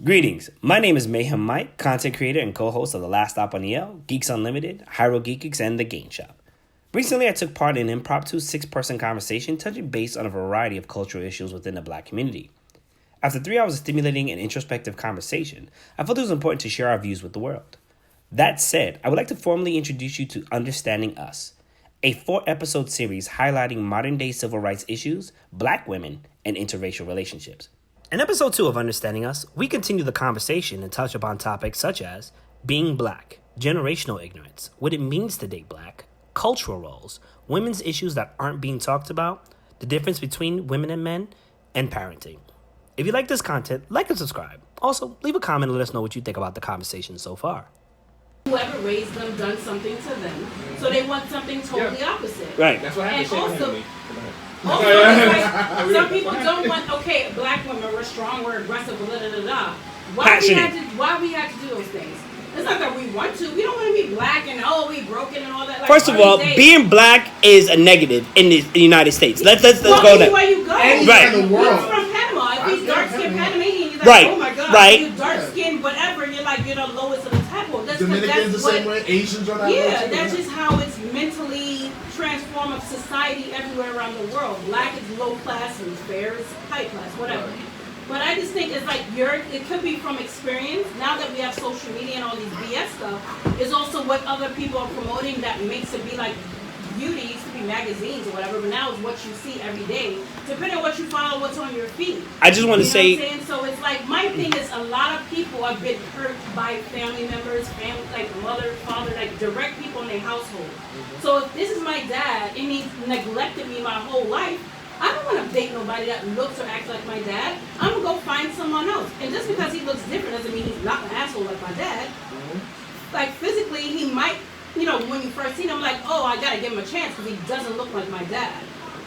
Greetings. My name is Mayhem Mike, content creator and co-host of The Last Stop on the L, Geeks Unlimited, Heirogeekicks, and The Game Shop. Recently, I took part in an impromptu 6-person conversation touching base on a variety of cultural issues within the Black community. After 3 hours of stimulating and introspective conversation, I felt it was important to share our views with the world. That said, I would like to formally introduce you to Understanding Us, a 4-episode series highlighting modern-day civil rights issues, Black women, and interracial relationships. In episode 2 of Understanding Us, we continue the conversation and touch upon topics such as being Black, generational ignorance, what it means to date Black, cultural roles, women's issues that aren't being talked about, the difference between women and men, and parenting. If you like this content, like and subscribe. Also, leave a comment and let us know what you think about the conversation so far. Whoever raised them done something to them, so they want something totally opposite. Right. That's what happened. Also, it's like, some people don't want. Okay, Black women, we're strong, we're aggressive, blah blah blah blah. Why we had to do those things? It's not that we want to. We don't want to be Black and we broken and all that. Like, first of all, being Black is a negative in the United States. Let's go there. Anywhere you go, right? In the world. You're from Panama. If he's dark skinned Panamanian, you're like, right. Oh my God. Right. You're dark skinned, whatever. You're like you're the lowest of the table. Dominicans the same way. Asians are that way. Yeah, that's just how it's mentally transformed of society everywhere around the world. Black is low class and fair is high class, whatever. Right. But I just think it's like it could be from experience. Now that we have social media and all these BS stuff, is also what other people are promoting that makes it be like beauty. It used to be magazines or whatever, but now it's what you see every day. Depending on what you follow, what's on your feed. I just want to say. What I'm saying? So it's like my thing is a lot of people have been hurt by family members, like mother, father, like direct people in their household. Mm-hmm. So if this is my dad and he neglected me my whole life, I don't want to date nobody that looks or acts like my dad. I'm going to go find someone else. And just because he looks different doesn't mean he's not an asshole like my dad. Mm-hmm. Like physically, he might, when you first see him, like, I got to give him a chance because he doesn't look like my dad.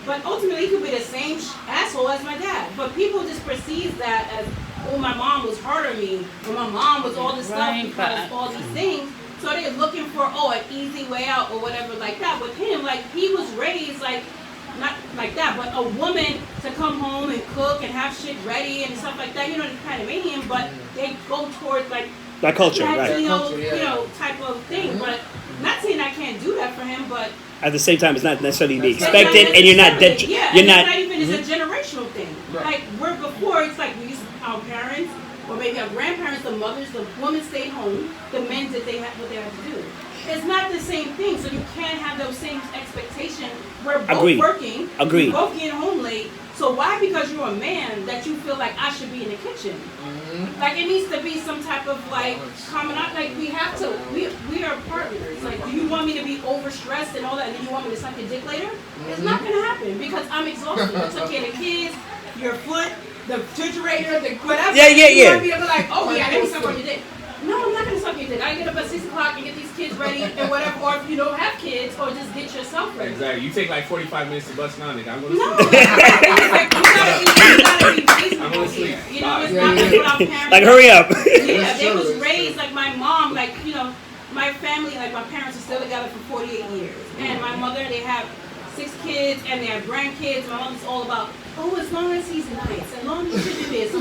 But ultimately, he could be the same asshole as my dad. But people just perceive that as, my mom was hard on me, or my mom was all this stuff because all these things. So they're looking for, an easy way out or whatever like that. With him, like, he was raised, like, not like that, but a woman to come home and cook and have shit ready and stuff like that, the Panamanian, but they go towards, like, that culture, right? Type of thing. But not saying I can't do that for him, but at the same time, it's not necessarily be expected, and you're not dead. Yeah, you're not. It's not even. It's a generational thing. Right. Like where before, it's like we used our parents or maybe our grandparents, the mothers, the women stayed home, the men did what they had to do. It's not the same thing, so you can't have those same expectations. We're both working. Agreed. We're both getting home late. So why, because you're a man, that you feel like I should be in the kitchen? Mm-hmm. Like it needs to be some type of like common. Like we have to. We are partners. Like, do you want me to be overstressed and all that, and then you want me to suck your dick later? Mm-hmm. It's not gonna happen because I'm exhausted. I took care of the kids, your foot, the refrigerator, the whatever. Yeah. You want me to be like, let me suck on your dick. No, I'm not going to suck your dick. I get up at 6 o'clock and get these kids ready and whatever. Or if you don't have kids, or just get yourself ready. Exactly. You take like 45 minutes to bust down, nigga. I'm going to sleep. No, it's like you gotta be reasonable. I'm going to sleep. It's not like what our parents. Like, hurry up. Yeah, they was raised like my mom, like, my family, like my parents are still together for 48 years. And my mother, they have 6 kids and they have grandkids. My mom's all about, as long as he's nice, as long as he do this,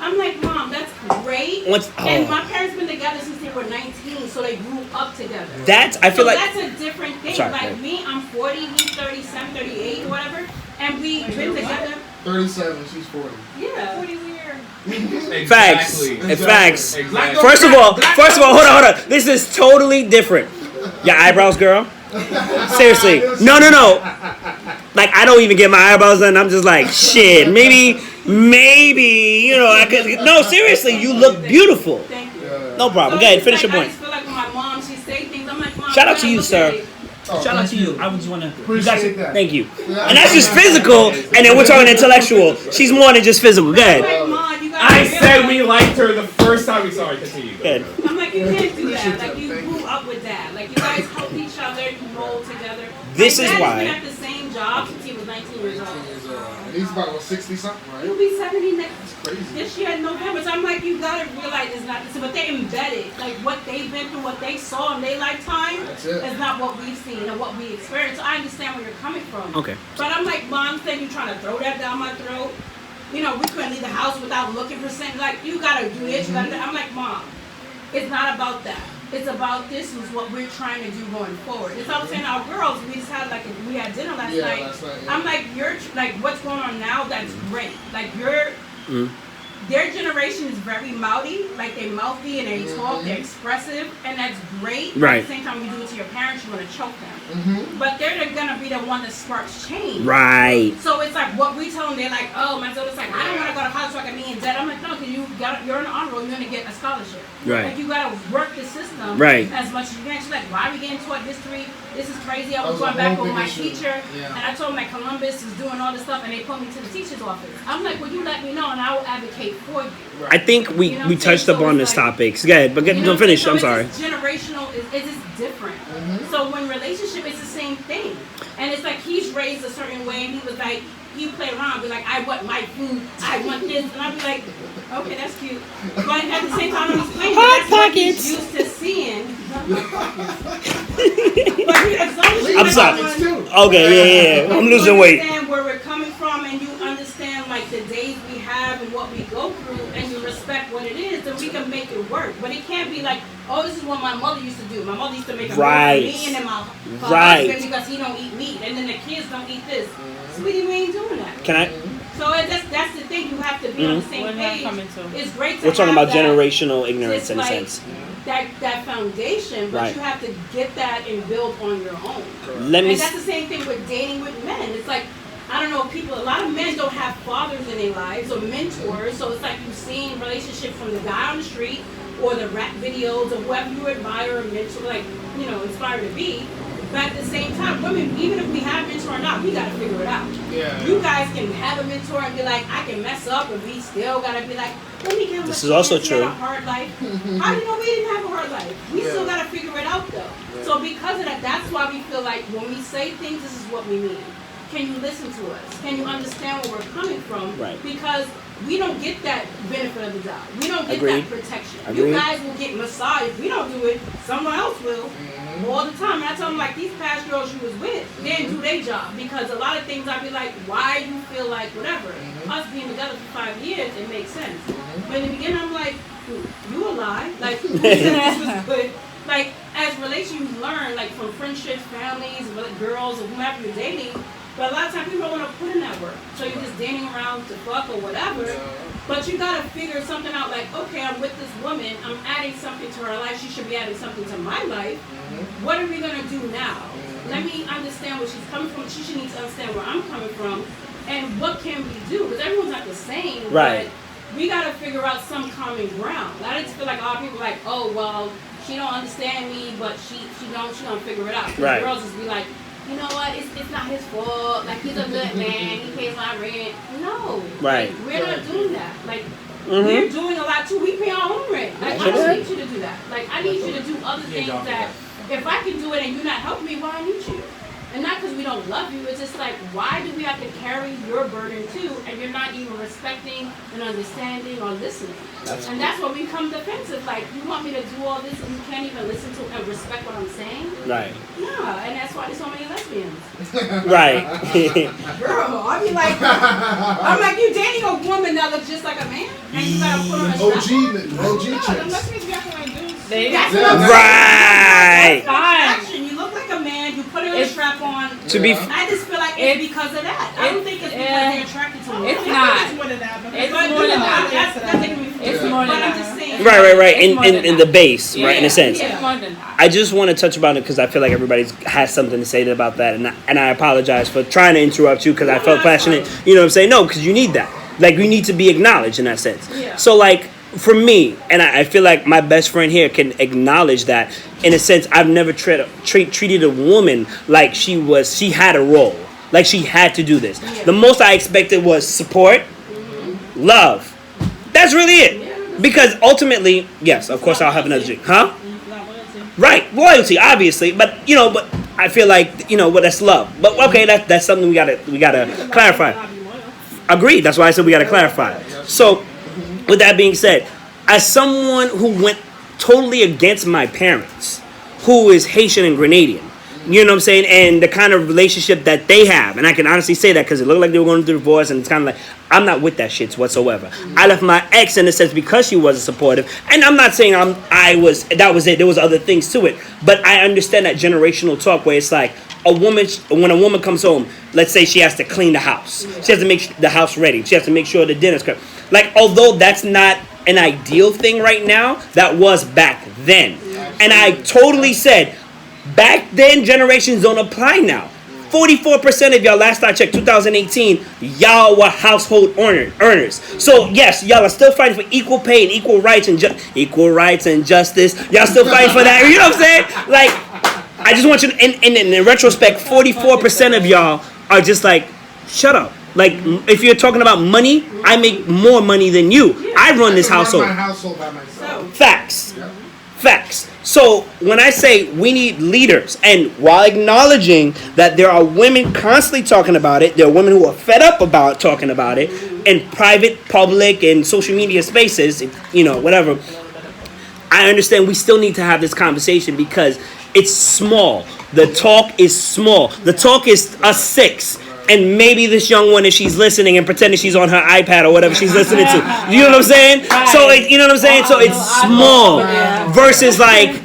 I'm like, Mom, that's great. And my parents been together since they were 19, so they grew up together. That's a different thing. Sorry, like me, I'm 40, he's 37, 38, whatever, and we've been together. 37, she's 40. Yeah. 40 weird. Facts. Exactly. Facts. Exactly. First of all, hold on. This is totally different. Your eyebrows, girl. Seriously. No. Like, I don't even get my eyebrows done. I'm just like, shit. Maybe, I could. No, seriously, you look beautiful. Thank you. No problem. Go ahead, finish your point. I just feel like when my mom, she say things, I'm like, Mom. Shout out to you, sir. Shout out to you. I just want to appreciate that. Thank you. And that's just physical, and then we're talking intellectual. She's more than just physical. Go ahead. I said we liked her the first time we saw her. Continue. Good. I'm like, you can't do that. Like, you grew up with that. Like, you guys help each other, you roll together. This is why. He's been at the same job since he was 19 years old. And he's about 60-something, right? He'll be 70 next. That's crazy. This year in November. So I'm like, you gotta realize it's not this, but they embedded. Like, what they've been through, what they saw in their lifetime is not what we've seen and what we experienced. So I understand where you're coming from. Okay. But I'm like, Mom, saying you're trying to throw that down my throat. you know, we couldn't leave the house without looking for something. Like, you gotta do this, you gotta do that. I'm like, Mom, it's not about that. It's about this is what we're trying to do going forward. It's all I'm saying. Our girls, we just had we had dinner last night. I'm like, you're like, what's going on now? That's great. Like their generation is very mouthy, like they mouthy and they talk, they're expressive, and that's great. Right. At the same time, you do it to your parents, you want to choke them. But they're gonna be the one that sparks change. Right. So it's like what we tell them, they're like, oh, my daughter's like, I don't want to go to college so I can be in debt. I'm like, no, because you're in the honor roll, you're gonna get a scholarship. Right. Like you gotta work the system as much as you can. She's like, why are we getting taught history? This is crazy. I was going back with my teacher, and I told him that Columbus is doing all this stuff, and they put me to the teacher's office. I'm like, well, you let me know, and I will advocate for you. I think we touched upon this topic. Go ahead, but don't finish. So I'm sorry. Generational is just different. So when relationship is the same thing, and it's like he's raised a certain way, and he was like, he play around, be like, I want my food, I want this, and I'd be like, okay, that's cute. But at the same time, he's playing, that's what he's used to seeing. I'm sorry. Okay, yeah. I'm losing weight. You understand where we're coming from, and you understand like the days we have and what we go through, and you respect what it is, then we can make it work. But it can't be like, oh, this is what my mother used to do. My mother used to make a meal for me and then my husband because he don't eat meat, and then the kids don't eat this. Sweetie, we ain't doing that. Can I? So that's the thing. You have to be on the same page. It's great to We're talking about have generational ignorance in a like, sense. That foundation, but you have to get that and build on your own. And that's the same thing with dating with men. It's like, I don't know, a lot of men don't have fathers in their lives or mentors, so it's like you've seen relationships from the guy on the street or the rap videos or whoever you admire or mentor, like, you know, inspire to be. But at the same time, women, even if we have a mentor or not, we gotta figure it out. Yeah. You guys can have a mentor and be like, I can mess up, and we still gotta be like, let me give him This is also true. He had a hard life. How do you know we didn't have a hard life? We still gotta figure it out though. Yeah. So because of that, that's why we feel like when we say things, this is what we mean. Can you listen to us? Can you understand where we're coming from? Right. Because we don't get that benefit of the doubt. We don't get that protection. Agreed. You guys will get massaged. We don't do it. Someone else will. All the time. And I tell them, like, these past girls you was with, they didn't do their job. Because a lot of things I'd be like, why you feel like whatever. Us being together for 5 years, it makes sense. But in the beginning, I'm like, you a lie. Like, who said this was good? Like, as relations, you learn, like, from friendships, families, girls, or whomever you're dating. But a lot of times people don't want to put in that work. So you're just dating around to fuck or whatever. But you got to figure something out like, okay, I'm with this woman. I'm adding something to her life. She should be adding something to my life. What are we going to do now? Let me understand where she's coming from. She should need to understand where I'm coming from. And what can we do? Because everyone's not the same. Right. But we got to figure out some common ground. I just feel like a lot of people are like, oh, well, she don't understand me, but she don't figure it out. Right. Girls just be like, you know what, it's not his fault, like he's a good man, he pays my rent. No, right. Like, we're not doing that. Like, we're doing a lot too, we pay our own rent. Like, I don't need you to do that. Like, I need you to do other things that, if I can do it and you're not helping me, why I need you? And not because we don't love you, it's just like, why do we have to carry your burden too, and you're not even respecting and understanding or listening? And that's why we become defensive. Like, you want me to do all this and you can't even listen to and respect what I'm saying? Right. Yeah, and that's why there's so many lesbians. Right. Girl, I be like, I'm like, you dating a woman that looks just like a man? And you gotta put on a OG chicks. lesbians got like dudes. Right. Fine. You look like a man, you put a strap on. To be I just feel like it's because of that. I don't think it's because they're attracted to women. It's not. It's more than that. It's more than that. It's more than I'm just saying. Right. In the base, right, in a sense. It's more than that. I just want to touch about it because I feel like everybody has something to say about that, and I apologize for trying to interrupt you because I felt passionate. You know what I'm saying? No, because you need that. Like, we need to be acknowledged in that sense. Yeah. So, like, for me, and I feel like my best friend here can acknowledge that, in a sense, I've never treated a woman like she had a role. Like, she had to do this. Yeah. The most I expected was support, love. That's really it. Because ultimately, yes, of course I'll have another drink. Huh? Right, loyalty, obviously, but I feel like, but that's love. But okay, that's something we gotta clarify. Agreed. That's why I said we gotta clarify. So, with that being said, as someone who went totally against my parents, who is Haitian and Grenadian, You know what I'm saying? And the kind of relationship that they have. And I can honestly say that because it looked like they were going through divorce, and it's kind of like, I'm not with that shit whatsoever. I left my ex in a sense because she wasn't supportive. And I'm not saying that was it. There was other things to it. But I understand that generational talk where it's like, when a woman comes home, let's say she has to clean the house. She has to make the house ready. She has to make sure the dinner's cooked. Like, although that's not an ideal thing right now, that was back then. And I totally said, back then, generations don't apply now. 44% of y'all, last I checked, 2018, y'all were household earners. So yes, y'all are still fighting for equal pay and equal rights and justice. Y'all still fighting for that. You know what I'm saying? Like, I just want you to, in retrospect, 44% of y'all are just like, shut up. Like, if you're talking about money, I make more money than you. I run this household. My household by myself. Facts. Yep. Facts. So when I say we need leaders, and while acknowledging that there are women constantly talking about it, there are women who are fed up about talking about it in private, public, and social media spaces, you know, whatever. I understand we still need to have this conversation because it's small. The talk is small. The talk is a 6. And maybe this young one, if she's listening and pretending she's on her iPad or whatever she's listening to. You know what I'm saying? So, you know what I'm saying? So it's small versus like,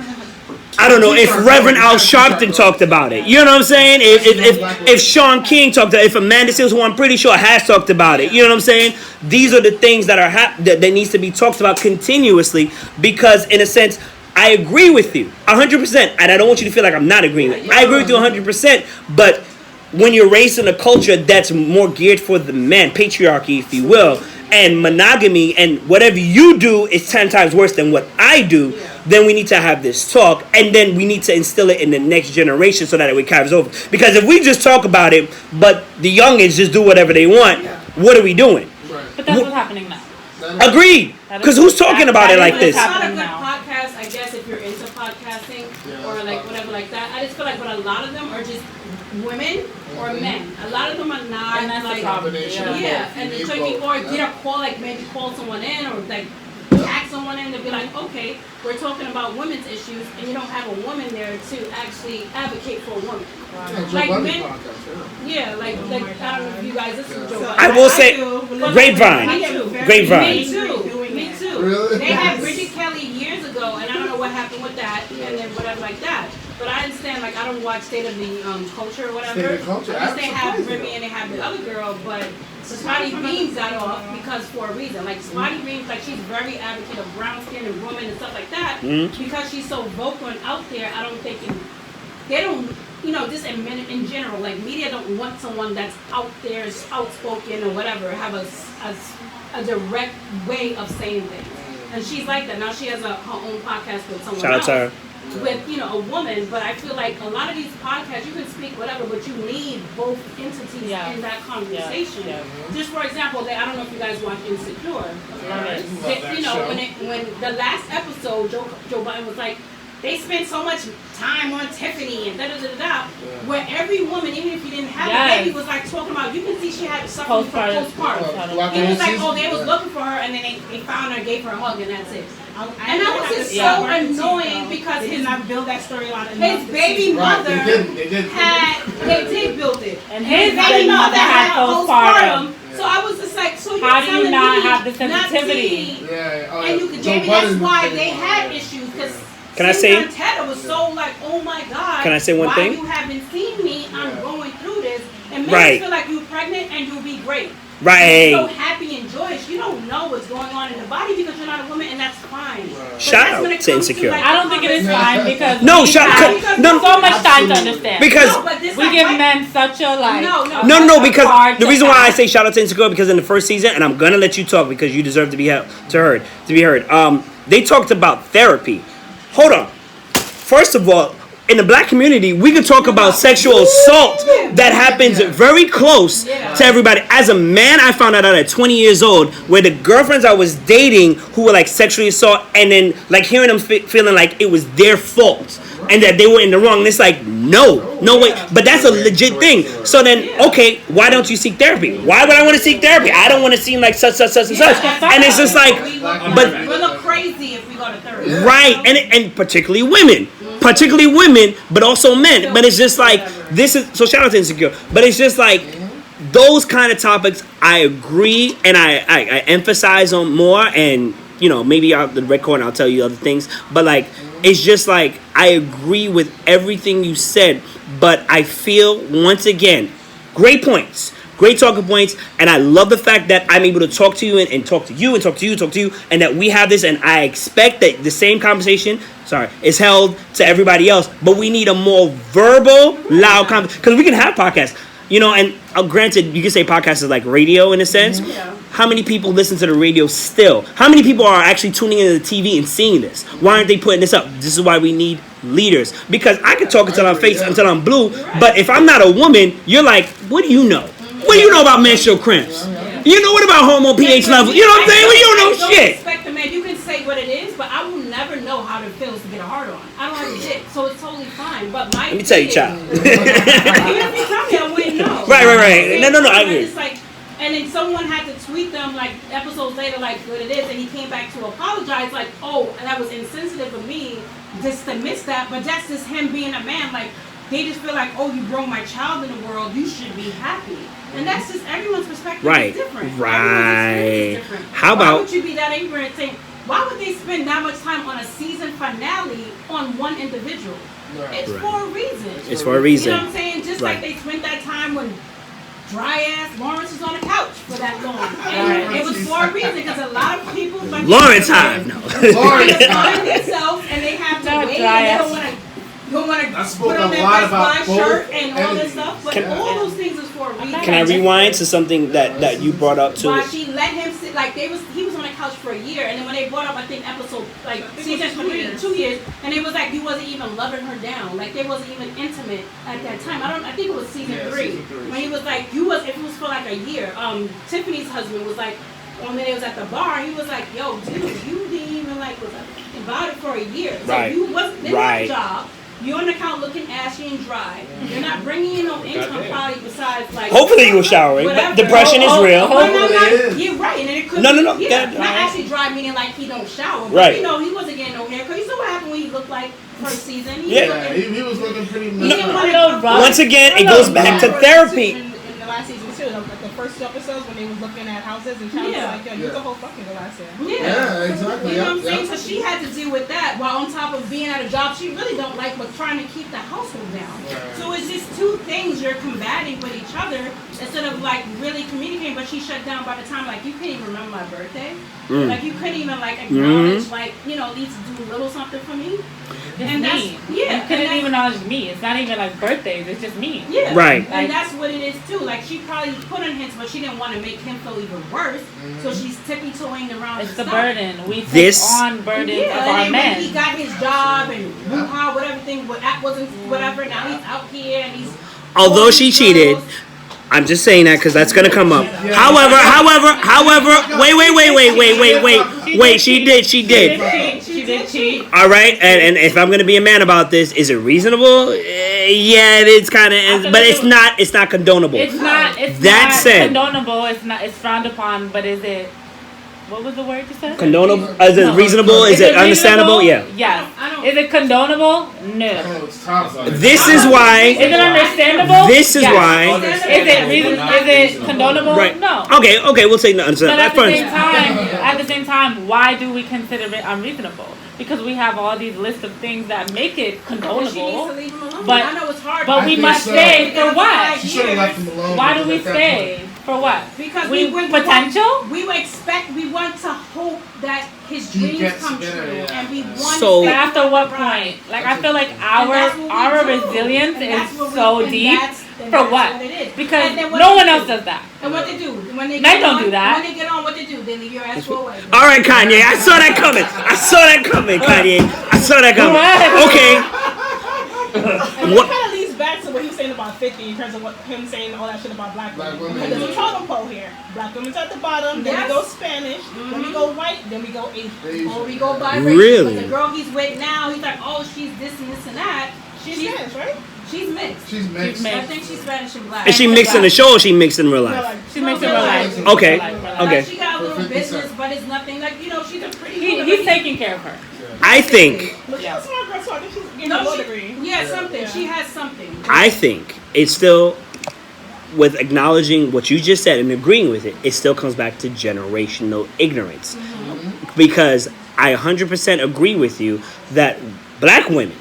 I don't know, if Reverend Al Sharpton talked about it. You know what I'm saying? If Sean King talked about it, if Amanda Seales, who I'm pretty sure has talked about it. You know what I'm saying? These are the things that are that needs to be talked about continuously because, in a sense, I agree with you 100%. And I don't want you to feel like I'm not agreeing with you. I agree with you 100%. But when you're raised in a culture that's more geared for the man, patriarchy, if you will, and monogamy, and whatever you do is 10 times worse than what I do, then we need to have this talk, and then we need to instill it in the next generation so that it carries over. Because if we just talk about it, but the youngins just do whatever they want, what are we doing? But that's what's happening now. Agreed. Because who's talking about it like this? It's not a good podcast, I guess, if you're into podcasting or like whatever like that. I just feel like, but a lot of them are just women or men. A lot of them are not, and that's like, the problem. And it could be, or get a call, like maybe call someone in or like tag someone in to be like, okay, we're talking about women's issues, and you don't have a woman there to actually advocate for a woman. Like men, like I don't know if you guys listen to Joe Budden. I will say, Grapevine. Me too. Really? They had Bridget Kelly years ago, and I don't know what happened with that, and then whatever like that. But I understand, like, I don't watch State of the Culture or whatever. State of the Culture. I guess they have Remy and they have the other girl, but Spotty Beans got off because for a reason. Like, Spotty Beans, like, she's very advocate of brown skin and women and stuff like that. Because she's so vocal and out there, I don't think they don't, you know, just in general, like, media don't want someone that's out there, outspoken or whatever, have a direct way of saying things. And she's like that. Now she has her own podcast with someone else. Shout out to her. With, you know, a woman, but I feel like a lot of these podcasts, you can speak whatever, but you need both entities in that conversation. Just for example, I don't know if you guys watch Insecure. You know, when the last episode, Joe Budden was like, they spent so much time on Tiffany and da-da-da-da, where every woman, even if you didn't have a baby, was like talking about, you can see she had suffering from postpartum. He was like, oh, they was looking for her, and then they found her, gave her a hug, and that's it. And that was just so annoying because they did not build that storyline. His baby mother they did build it. And his baby mother had postpartum. So I was just like, so how do you not have the sensitivity? And you could, maybe that's why they had issues, because can I say? Tetta was so like, oh my God. Can I say one thing? Why you haven't seen me? I'm going through this. And makes you feel like you're pregnant and you'll be great. Right. You're so happy and joyous. You don't know what's going on in the body because you're not a woman, and that's fine. Shout out to Insecure. I don't think it is fine because no, so much time to understand. Because we give men such a like. No, because the reason why I say shout out to Insecure because in the first season, and I'm gonna let you talk because you deserve to be heard. They talked about therapy. Hold on. First of all, in the black community, we can talk about sexual assault that happens very close to everybody. As a man, I found out at 20 years old where the girlfriends I was dating who were like sexually assault, and then like hearing them feeling like it was their fault and that they were in the wrong. And it's like, no way. But that's a legit thing. So then, okay, why don't you seek therapy? Why would I want to seek therapy? I don't want to seem like such. And it's just like, we look crazy if we go to therapy. Right, and particularly women. particularly women, but also men. But it's just like this is so. Shout out to Insecure, but it's just like those kind of topics. I agree, and I emphasize on more. And maybe out the record, I'll tell you other things. But like, it's just like I agree with everything you said. But I feel once again, great points. Great talking points, and I love the fact that I'm able to talk to you and talk to you and talk to you, and that we have this, and I expect that the same conversation, is held to everybody else, but we need a more verbal, loud conversation, because we can have podcasts, and granted, you can say podcasts is like radio in a sense. Yeah. How many people listen to the radio still? How many people are actually tuning into the TV and seeing this? Why aren't they putting this up? This is why we need leaders, because I can talk until I'm face, until I'm blue, but if I'm not a woman, you're like, what do you know? What do you know about menstrual cramps? You know what about hormone pH level? You know what I'm saying? Well, you don't know shit. Respect the man. You can say what it is, but I will never know how it feels to get a hard on. I don't have a dick, so it's totally fine. But my let me tell you, child. Even if you tell me, I wouldn't know. Right. No, I agree. It's like, and then someone had to tweet them like episodes later, like what it is, and he came back to apologize, like, oh, that was insensitive of me just to miss that. But that's just him being a man, like. They just feel like, oh, you brought my child in the world, you should be happy. And that's just everyone's perspective is different. Everyone's experience is different. Why would you be that ignorant saying, why would they spend that much time on a season finale on one individual? It's for a reason. It's for a reason. You know what I'm saying? Just like they spent that time when dry-ass Lawrence was on the couch for that long. And it was for a reason, because a lot of people... Lawrence time, no. Lawrence time themselves, and they have to wait, and they don't want to... You want to put on that Best Buy shirt and all this stuff, but all those things is for a reason. Can I rewind to something that you brought up too? Why she let him sit, like he was on the couch for a year, and then when they brought up, I think episode, like season 2 years, and it was like he wasn't even loving her down, like they wasn't even intimate at that time. I think it was season 3, when he was like, if it was for like a year, Tiffany's husband was like, when they was at the bar, he was like, yo, dude, you didn't even like, was about it for a year. So you wasn't, didn't have a job. You're on the account looking ashy and dry. You're not bringing in no income probably besides like. Hopefully you were showering, but depression is real. You're right, and it could no. Not actually dry, meaning like he don't shower. But right. He wasn't getting no haircut. You saw what happened when he looked like first season. He was looking pretty. Once again, it goes back to therapy. In the last season too, like the first 2 episodes when they was looking at houses and Charlie was like, yo, you the whole fucking the last year. Yeah, exactly. You know what I'm saying? So she had to deal with that while on top of being at a job she really don't like, but trying to keep the household down. Right. So it's just 2 things you're combating with each other instead of like really communicating. But she shut down by the time like you couldn't even remember my birthday. Like you couldn't even like acknowledge like at least do a little something for me. And that's you couldn't even acknowledge me. It's not even like birthdays. It's just me. Yeah, right. And that's what it is too. Like she probably put on hints, but she didn't want to make him feel even worse. So she's tippy-toeing around. It's the burden. We take on burdens of our men. When he got his job and woo-ha, whatever thing, wasn't whatever. Now he's out here and he's. Although she cheated. I'm just saying that because that's gonna come up. However, wait. She did. She did cheat. All right, and if I'm gonna be a man about this, is it reasonable? Yeah, it's kind of, but it's not condonable. It's not condonable. It's frowned upon. But is it? What was the word you said? Condonable? Is it reasonable? Is it understandable? Yeah. Yes. Is it condonable? No. This is why. Is it understandable? This is why. Is it condonable? Right. No. Okay. We'll say no. But at the same time, why do we consider it unreasonable? Because we have all these lists of things that make it condonable. But I know it's hard. But we must stay for what? She should have left him alone. Why do we stay? For what? Because we want to hope that his dreams come true, and we want. So but after what point? Like I feel like our resilience is so deep. For what? Because no one else does that. And what they do when they don't do that. When they get on, what they do? They leave your ass for away. All right, Kanye. I saw that coming, Kanye. I saw that coming. Okay. And it kind of leads back to what he was saying about 50 in terms of him saying all that shit about black women. Because there's a totem pole here. Black women's at the bottom, then we go Spanish, then we go white, then we go Asian. Or we go biracial. Really? But the girl he's with now, he's like, oh, she's this and this and that. She's Spanish, right? She's mixed. She's mixed. I think she's Spanish and black. Is she mixed in the show or she mixed in real life? She mixed in real life. Okay. She got got a little 50 business, cents. but it's nothing like, you know, she's a pretty He's taking care of her. I think But she's a smart girl, so I think she's getting a No, law she, degree. yeah, something. Yeah. She has something. I think it's still, with acknowledging what you just said and agreeing with it, it still comes back to generational ignorance. Because I 100% agree with you that black women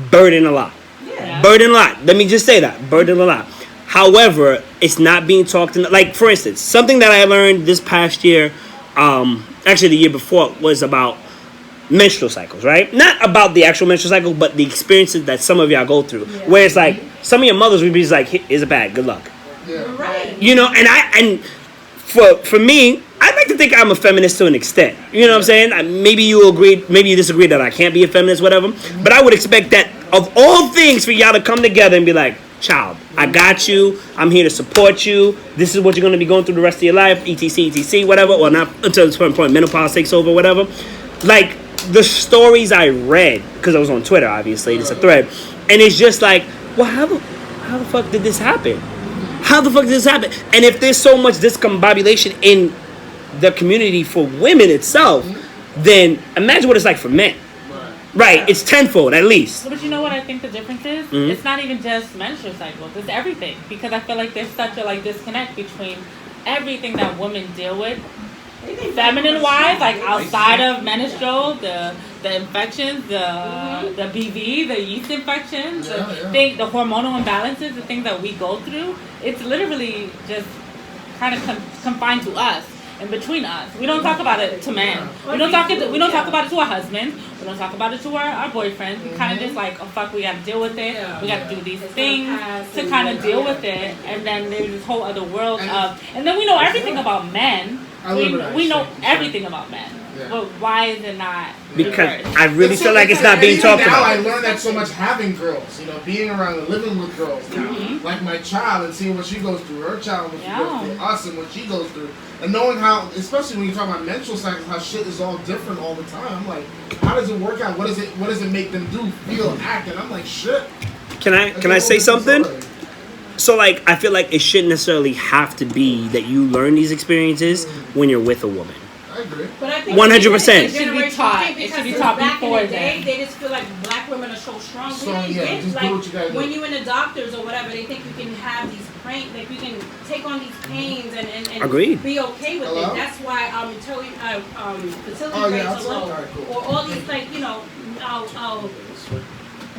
burden a lot. Yeah. Burden a lot. Let me just say that. Burden a lot. However, it's not being talked in, like, for instance, something that I learned this past year, actually the year before, was about menstrual cycles, right? Not about the actual menstrual cycle, but the experiences that some of y'all go through. Yeah. Where it's like, some of your mothers would be just like, here's a bag, good luck. Yeah. Right. You know, and for me, I'd like to think I'm a feminist to an extent. You know what I'm saying? Maybe you agree, maybe you disagree that I can't be a feminist, whatever. But I would expect that of all things for y'all to come together and be like, child, I got you. I'm here to support you. This is what you're going to be going through the rest of your life, etc., whatever. Or not until a certain point, menopause takes over, whatever. Like, the stories I read, because I was on Twitter, obviously, it's a thread, and it's just like, well, how the fuck did this happen? How the fuck did this happen? And if there's so much discombobulation in the community for women itself, then imagine what it's like for men. Right, it's tenfold at least. But you know what I think the difference is? It's not even just menstrual cycles. It's everything. Because I feel like there's such a disconnect between everything that women deal with, feminine wise, like outside of menstrual, the infections, the BV, the yeast infections, the hormonal imbalances, the things that we go through. It's literally just kind of confined to us. And between us, we don't talk about it to men. We don't talk about it to our husbands. We don't talk about it to our boyfriends. We kind of just like, oh fuck, we got to deal with it. We got to do these things to kind of deal with it. And then there's this whole other world of, and then we know everything about men. We know everything about men. Yeah. But why is it not? Because reversed? I really feel like it's not being even talked now, about. I learned that so much having girls, you know, being around and living with girls now. Like my child and seeing what she goes through, her child, what she goes through, us and what she goes through. And knowing how, especially when you talk about menstrual cycles, how shit is all different all the time. I'm like, how does it work out? What does it make them do, feel, act? And I'm like, shit. Can I say something? So, like, I feel like it shouldn't necessarily have to be that you learn these experiences when you're with a woman. I agree. But I think 100%. It should be taught. It should be taught back before in the day, then. they just feel like black women are so strong. Strong, We yeah, didn't just get, do like, what you gotta do. when you're in the doctors or whatever, they think you can have these pain, like you can take on these pains and Agreed. be okay with Hello? it. That's why fertility Oh, yeah, rates that's are low. alright, cool. Or all these, like, you know,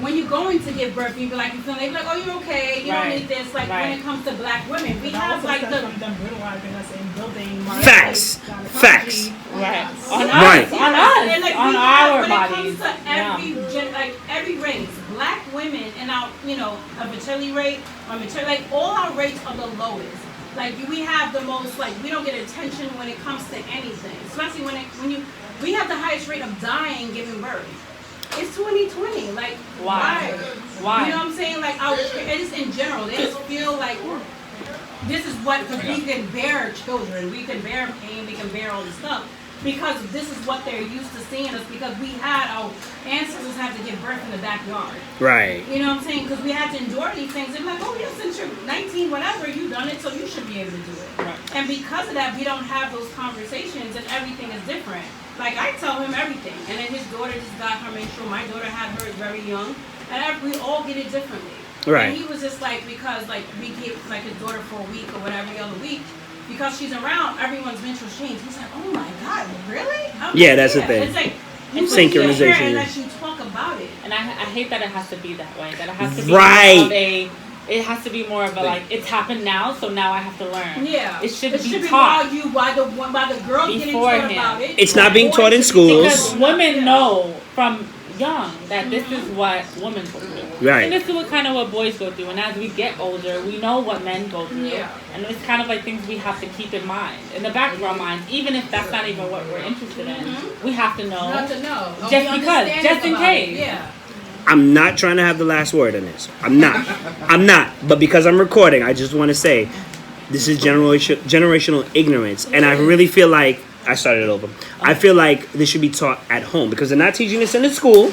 when you're going to give birth, you be like, you feel like, oh, you're okay, you don't need this. Like, when it comes to black women, we have like the them brutalizing us and building Facts. Facts. Right. Right. On And, like, on we our have, bodies. When it comes to every race, black women and our, you know, a fertility rate, like all our rates are the lowest. Like we have the most, like we don't get attention when it comes to anything, especially we have the highest rate of dying giving birth. It's 2020. Like why? Why? You know what I'm saying? Like it is in general. They just feel like this is what, because we can bear children, we can bear pain, we can bear all this stuff. Because this is what they're used to seeing us, because we had our ancestors had to give birth in the backyard. Right. You know what I'm saying? Because we had to endure these things. They're like, oh yeah, since you're 19, whatever, you've done it, so you should be able to do it. Right. And because of that, we don't have those conversations, and everything is different. Like I tell him everything, and then his daughter just got her menstrual. My daughter had hers very young, and we all get it differently. Right. And he was just like, because like we give like his daughter for a week or whatever the other week. Because she's around, everyone's mental change. He's like, oh my God, really? Yeah, that's the thing. It's like, Synchronization. unless you talk about it. And I hate that it has to be that way. That it has to be Right. more of a. It has to be more of a like it's happened now, so now I have to learn. Yeah, it should be taught. taught While the girls getting taught about it. It's not being taught in schools. because women know from young that this is what women go through. Right. And this is what boys go through. And as we get older, we know what men go through. Yeah. And it's kind of like things we have to keep in mind, in the back of our minds, even if that's not even what we're interested in. We have to know. Not to know. Just because, just in case. Yeah. I'm not trying to have the last word on this. I'm not. But because I'm recording, I just want to say this is generational ignorance. And I really feel like, I started it over. I feel like this should be taught at home because they're not teaching this in the school.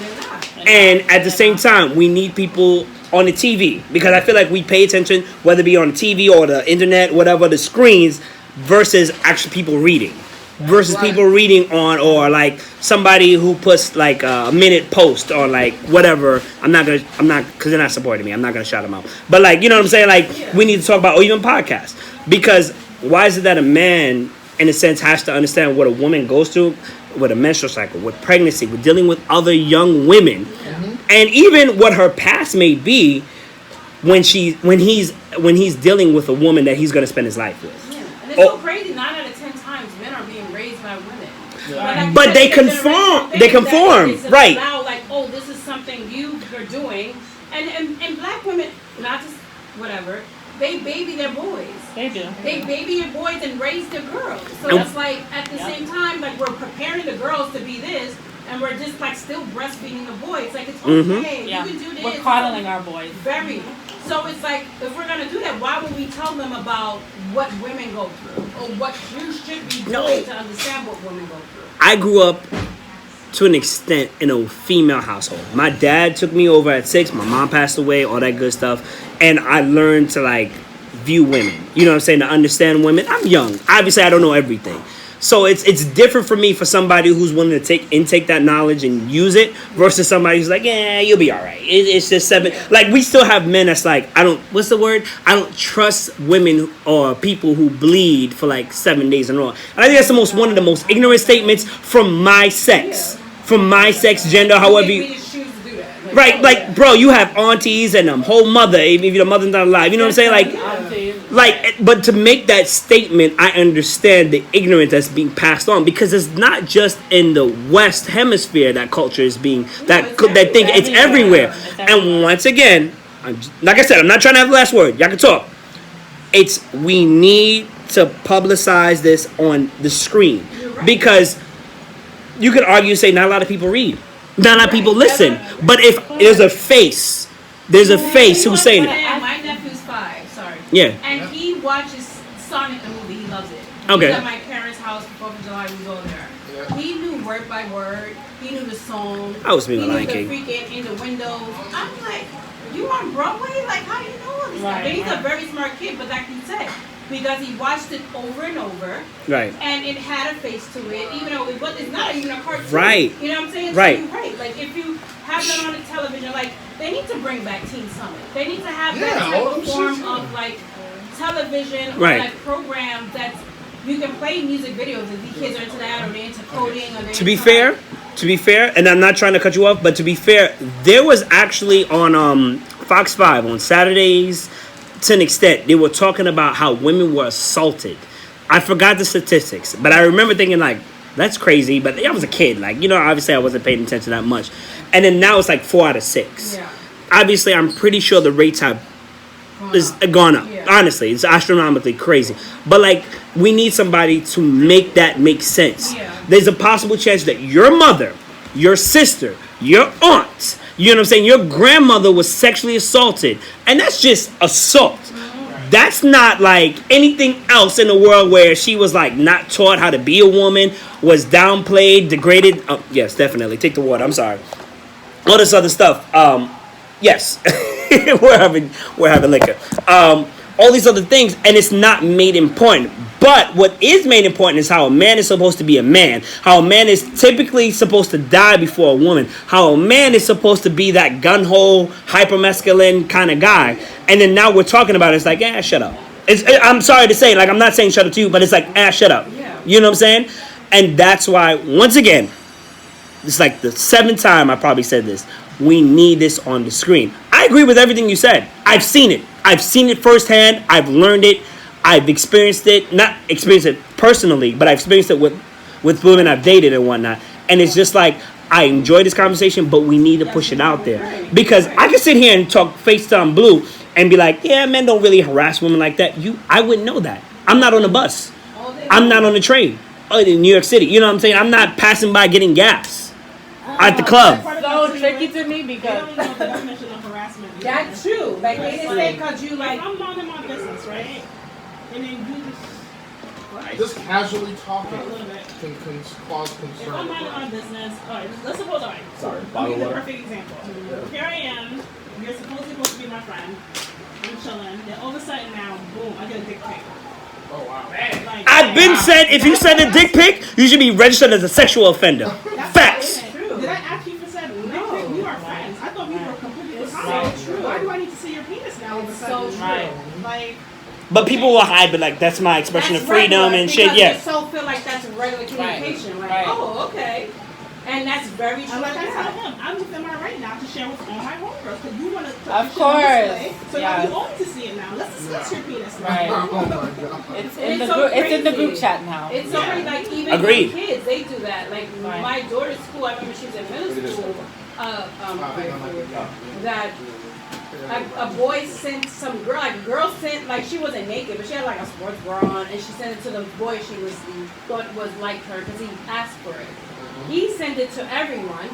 And at the same time, we need people on the TV because I feel like we pay attention, whether it be on the TV or the internet, whatever, the screens, versus actual people reading. versus people reading on, or like somebody who puts like a minute post on like whatever. I'm not because they're not supporting me. I'm not gonna shout them out. But like, you know what I'm saying? Like we need to talk about, or even podcasts, because why is it that a man, in a sense, has to understand what a woman goes through with a menstrual cycle, with pregnancy, with dealing with other young women, and even what her past may be when he's dealing with a woman that he's gonna spend his life with. Yeah. And it's so crazy. 9 out of 10 times, men are being raised by women. Yeah. But they conform. They conform, right? Now, like, oh, this is something you're doing, and black women, not just whatever. They baby their boys. They do. They baby their boys and raise their girls. So it's like at the same time, like we're preparing the girls to be this, and we're just like still breastfeeding the boys. Like it's okay, you can do this. We're coddling our boys. Very. So it's like if we're gonna do that, why would we tell them about what women go through or what you should be doing to understand what women go through? I grew up to an extent in a female household. My dad took me over at 6. My mom passed away, all that good stuff. And I learned to like view women. You know what I'm saying? To understand women. I'm young. Obviously, I don't know everything. So it's different for me for somebody who's willing to take that knowledge and use it versus somebody who's like, yeah, you'll be all right. It's just 7. Like, we still have men that's like, I don't trust women or people who bleed for like 7 days in a row. And I think that's one of the most ignorant statements from my sex. From my sex, gender, however you... Right, like, bro, you have aunties and whole mother, even if your mother's not alive. You know what I'm saying? Like, but to make that statement, I understand the ignorance that's being passed on, because it's not just in the West Hemisphere that culture is being it's everywhere. And once again, like I said, I'm not trying to have the last word. Y'all can talk. We need to publicize this on the screen, because you could argue, say, not a lot of people read. Not a lot of people listen. But if there's a face who's saying it. My nephew's 5, sorry. Yeah. And he watches Sonic the movie. He loves it. Okay. He was at my parents' house for 4th of July. We was over there. Yeah. He knew word by word. He knew the song. I was being He Lion knew King. the freaking in the windows. I'm like, you on Broadway? Like, how do you know all this stuff? And he's a very smart kid, but like you said, because he watched it over and over. Right. And it had a face to it, even though it's not even a cartoon. Right. You know what I'm saying? Right. So you're right. Like, if you have that on the television, like, they need to bring back Teen Summit. They need to have that type of form of, like, television or, like, programs that you can play music videos if the kids are into that, or they're into coding, or they're To be fair, and I'm not trying to cut you off, but to be fair, there was actually on Fox 5 on Saturdays, to an extent, they were talking about how women were assaulted. I forgot the statistics, but I remember thinking, like, that's crazy. But I was a kid. Like, you know, obviously I wasn't paying attention that much. And then now it's like 4 out of 6. Yeah. Obviously, I'm pretty sure the rates have gone up. Yeah. Honestly, it's astronomically crazy. But, like, we need somebody to make that make sense. Yeah. There's a possible chance that your mother, your sister, your aunt, you know what I'm saying, your grandmother was sexually assaulted. And that's just assault. That's not like anything else in the world where she was like not taught how to be a woman, was downplayed, degraded. Oh, yes, definitely. Take the water. I'm sorry. All this other stuff. Yes. we're having liquor. All these other things, and it's not made important. But what is made important is how a man is supposed to be a man. How a man is typically supposed to die before a woman. How a man is supposed to be that gun-ho, hyper-masculine kind of guy. And then now we're talking about it, it's like, shut up. I'm sorry to say, like, I'm not saying shut up to you, but it's like, shut up. Yeah. You know what I'm saying? And that's why, once again, it's like the 7th time I probably said this. We need this on the screen. I agree with everything you said. I've seen it. I've seen it firsthand. I've learned it. I've experienced it. Not experienced it personally, but I've experienced it with women I've dated and whatnot. And it's just like, I enjoy this conversation, but we need to push it out there. Because I can sit here and talk FaceTime Blue and be like, yeah, men don't really harass women like that. I wouldn't know that. I'm not on the bus. I'm not on the train in New York City. You know what I'm saying? I'm not passing by getting gas at the club. So tricky to me because they don't know the definition of harassment. That's true. Like, they didn't say because you like. I'm minding my business, right? And then you just casually talking a little bit can cause concern. If I'm minding my business, alright, let's suppose, alright. Sorry, let me give a perfect example. Here I am, you're supposed to be my friend. I'm chilling. Then all of a sudden now, boom, I get a dick pic. Oh wow. Like, I've been said if you send a dick pic, you should be registered as a sexual offender. that's Facts. true. Did I ask you for said no? We are friends. I thought we were completely so true. Why do I need to see your penis now? All of a sudden? So true. Right. Like. But people will hide, but like that's my expression That's of freedom regular and shit. because Yeah. they so feel like that's regular communication. Like, Right. oh, okay. And that's very true. And like I yeah. told him, I'm with them right now to share what's on my homegirls. Because you want to put Of your shit on course. display. So Yeah. now you want to see it now. Let's discuss your penis now. Right. Oh my god. It's in the so group. It's in the crazy. group chat now. It's already like even Agreed. young kids, they do that. Like Right. my daughter's school, I remember she was in middle school. That a boy sent some girl, like a girl sent, like she wasn't naked, but she had like a sports bra on, and she sent it to the boy she thought was like her because he asked for it. He sent it to everyone,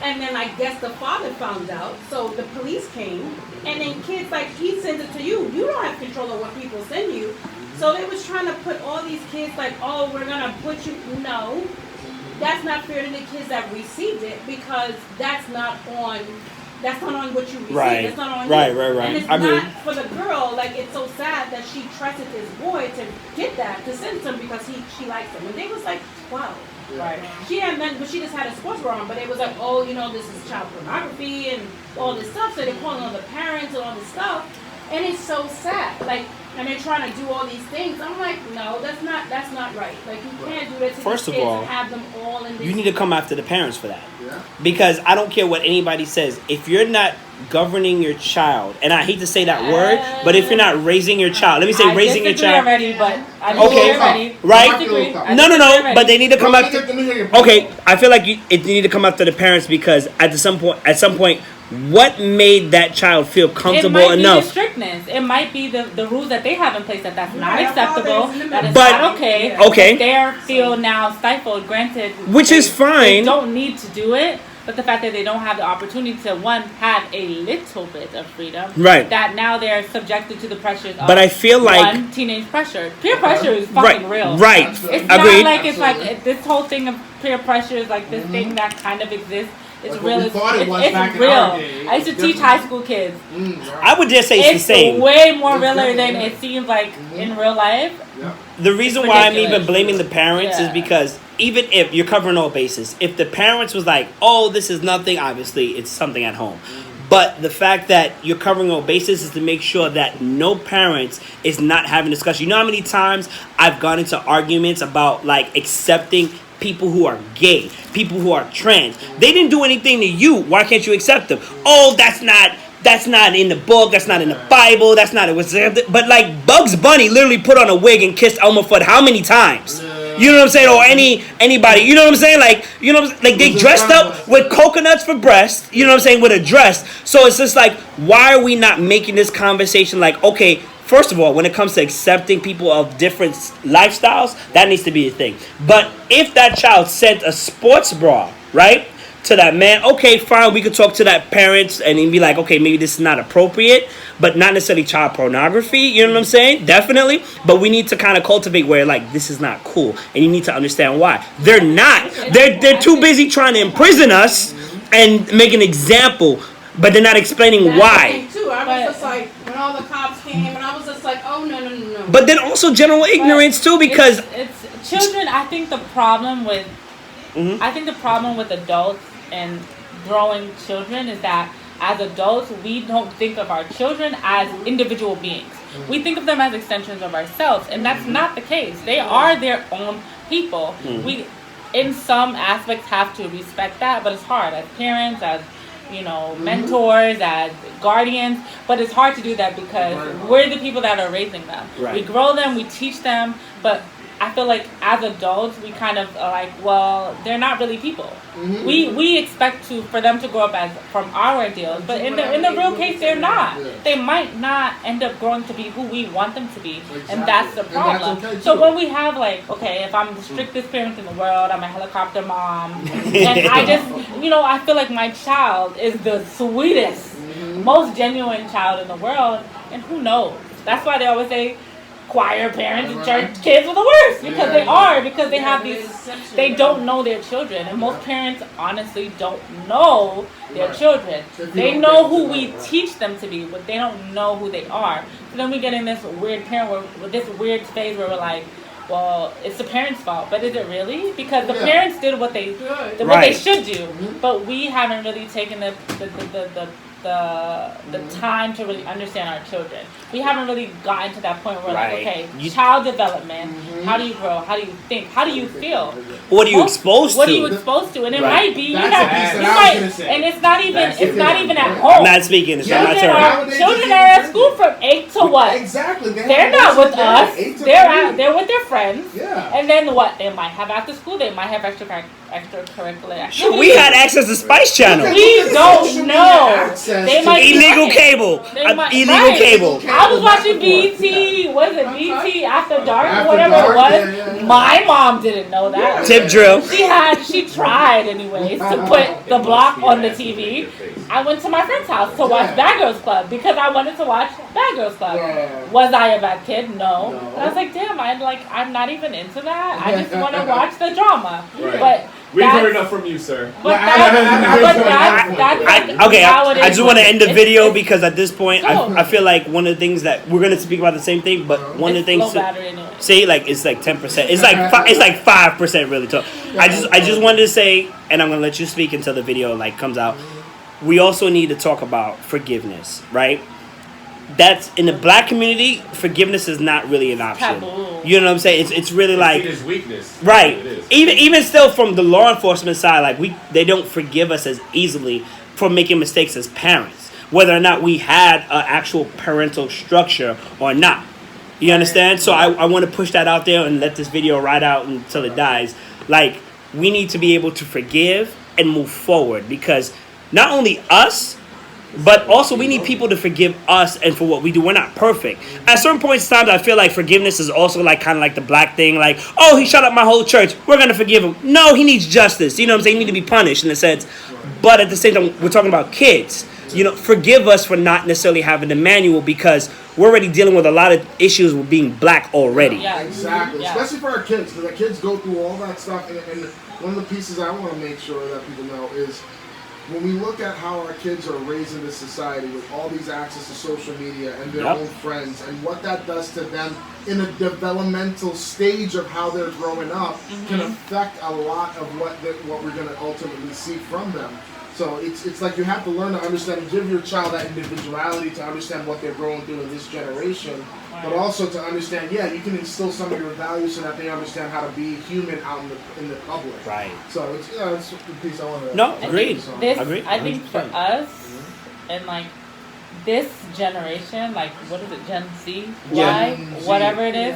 and then I guess the father found out, so the police came, and then kids like he sent it to you. You don't have control of what people send you, so they was trying to put all these kids like, oh, we're gonna put you. No, that's not fair to the kids that received it because that's not on what you received. Right. That's not on Right, you. right, right. And it's I agree. not for the girl. Like it's so sad that she trusted this boy to get that to send to him because she likes him, and they was like 12. Right. She had nothing, but she just had a sports bra on. But it was like, oh, you know, this is child pornography and all this stuff. So they're calling on the parents and all this stuff, and it's so sad. Like, and they're trying to do all these things. I'm like, no, that's not right. Like, you can't do that to First these of kids all, and have them all in this. You need to come after the parents for that. Yeah. Because I don't care what anybody says. If you're not governing your child, and I hate to say that word, but if you're not raising your child, let me say raising your disagree child. already, but I Okay. disagree already. Right? I disagree. I No, disagree already. but they need to come Let after. me hear your Okay, I feel like you need to come after the parents because at some point, what made that child feel comfortable it might enough? be the strictness. It might be the rules that they have in place that's not Right, acceptable. That is But- not okay. okay. They feel now stifled. Granted, Which is fine. They don't need to do it. But the fact that they don't have the opportunity to, one, have a little bit of freedom. Right. That now they're subjected to the pressures of But I feel like- one, teenage pressure. Peer pressure is fucking real. Right. It's Agreed. not like it's like this whole thing of peer pressure is like this thing that kind of exists. It's Like what real. we thought it was back It's in our real. day. I used to teach high school kids. I would just say it's the same. way more realer than it seems like in real life. The reason It's why I'm ridiculous. even blaming the parents is Yeah. because even if you're covering all bases, if the parents was like, oh, this is nothing, obviously it's something at home. But the fact that you're covering all bases is to make sure that no parents is not having discussion. You know how many times I've gone into arguments about like accepting people who are gay, people who are trans. They didn't do anything to you. Why can't you accept them? Oh, that's not in the book. That's not in the Bible. That's not it was. But like Bugs Bunny literally put on a wig and kissed Elmer Fudd how many times? You know what I'm saying? Or anybody. You know what I'm saying? Like you know, like they dressed up with coconuts for breasts. You know what I'm saying? With a dress. So it's just like, why are we not making this conversation like, okay? First of all, when it comes to accepting people of different lifestyles, that needs to be a thing. But if that child sent a sports bra, right, to that man, okay, fine, we could talk to that parents and be like, okay, maybe this is not appropriate, but not necessarily child pornography, you know what I'm saying? Definitely. But we need to kind of cultivate where, like, this is not cool, and you need to understand why. They're not. They're too busy trying to imprison us and make an example, but they're not explaining That's why. the thing too. I was just like, when all the cops came, and I was just like, oh no. But then also general ignorance too, because it's children. I think the problem with adults and growing children is that as adults we don't think of our children as individual beings. We think of them as extensions of ourselves, and that's not the case. They are their own people. We, in some aspects, have to respect that, but it's hard as parents, as mentors, as guardians, but it's hard to do that because we're the people that are raising them. Right. We grow them, we teach them, but I feel like as adults, we kind of are like, well, they're not really people. We expect for them to grow up as from our ideals, but in the real case, they're not. They might not end up growing to be who we want them to be, and that's the problem. Okay so when we have like, okay, if I'm the strictest parent in the world, I'm a helicopter mom, and I just, I feel like my child is the sweetest, most genuine child in the world, and who knows? That's why they always say, choir parents and church kids are the worst because they have these. They don't know their children, and most parents honestly don't know their children. They know who we teach them to be, but they don't know who they are. So then we get in this weird this weird phase where we're like, well, it's the parents' fault, but is it really? Because the parents did what they should do, but we haven't really taken the time to really understand our children. We haven't really gotten to that point where like, okay, child development, how do you grow? How do you think? How do you feel? What are you exposed to? What are you exposed to? And it might be and it's not even at home. I'm not speaking. It's not my turn. Children are at school from 8 to what? Exactly. They're not with us. They're with their friends. Yeah. And then what? They might have after school. They might have extracurricular activities. We had access to Spice Channel. We don't know. They might illegal cable. Illegal cable. I was watching BT. Was it BT After Dark or whatever it was? Yeah. My mom didn't know that. Tip drill. She tried anyways to put the block on the TV. I went to my friend's house to watch Bad Girls Club because I wanted to watch Bad Girls Club. Yeah. Was I a bad kid? No. And I was like, damn, I'm not even into that. I just want to watch the drama. Right. But we've heard enough from you, sir. But that's okay, I just want to end the video because at this point, I feel like one of the things that we're gonna speak about the same thing, but one of the things say like it's like 10%. It's like 5% really talk. I just wanted to say, and I'm gonna let you speak until the video like comes out. We also need to talk about forgiveness, right? That's in the black community. Forgiveness is not really an option. Taboo. You know what I'm saying? It's really like it is weakness, right? Even still from the law enforcement side, like they don't forgive us as easily for making mistakes as parents, whether or not we had an actual parental structure or not. You understand? So I want to push that out there and let this video ride out until it dies. Like we need to be able to forgive and move forward because not only us. But also, we need people to forgive us and for what we do. We're not perfect. At certain points in time, I feel like forgiveness is also like kind of like the black thing. Like, oh, he shut up my whole church. We're going to forgive him. No, he needs justice. You know what I'm saying? He needs to be punished in a sense. But at the same time, we're talking about kids. You know, forgive us for not necessarily having the manual because we're already dealing with a lot of issues with being black already. Yeah, exactly. Yeah. Especially for our kids because our kids go through all that stuff. And one of the pieces I want to make sure that people know is when we look at how our kids are raised in this society with all these access to social media and their own friends and what that does to them in a developmental stage of how they're growing up can affect a lot of what we're going to ultimately see from them. So it's like you have to learn to understand and give your child that individuality to understand what they're growing through in this generation, but also to understand, you can instill some of your values so that they understand how to be human out in the public. Right. So it's the piece I want to. No, agreed. I think for us, and like this generation, like what is it, Gen Z, Y, whatever it is,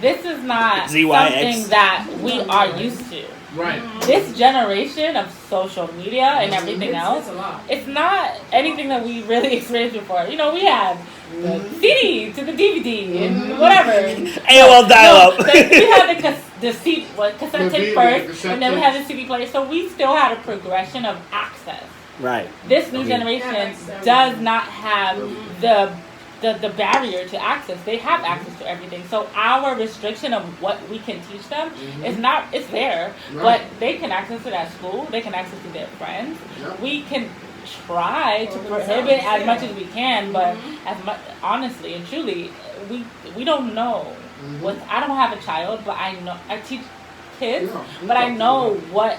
this is not something that we are used to. Right. This generation of social media and everything else, it's not anything that we really experienced before. You know, we had the CD to the DVD and whatever. AOL dial-up. We had the cassette tape first, and then we had the CD player. So we still had a progression of access. Right. This new generation does not have the barrier to access. They have access to everything. So our restriction of what we can teach them it's there, but they can access it at school. They can access it to their friends. We can try to prohibit as much as we can, but honestly and truly, we don't know. I don't have a child, but I know I teach kids, but I know what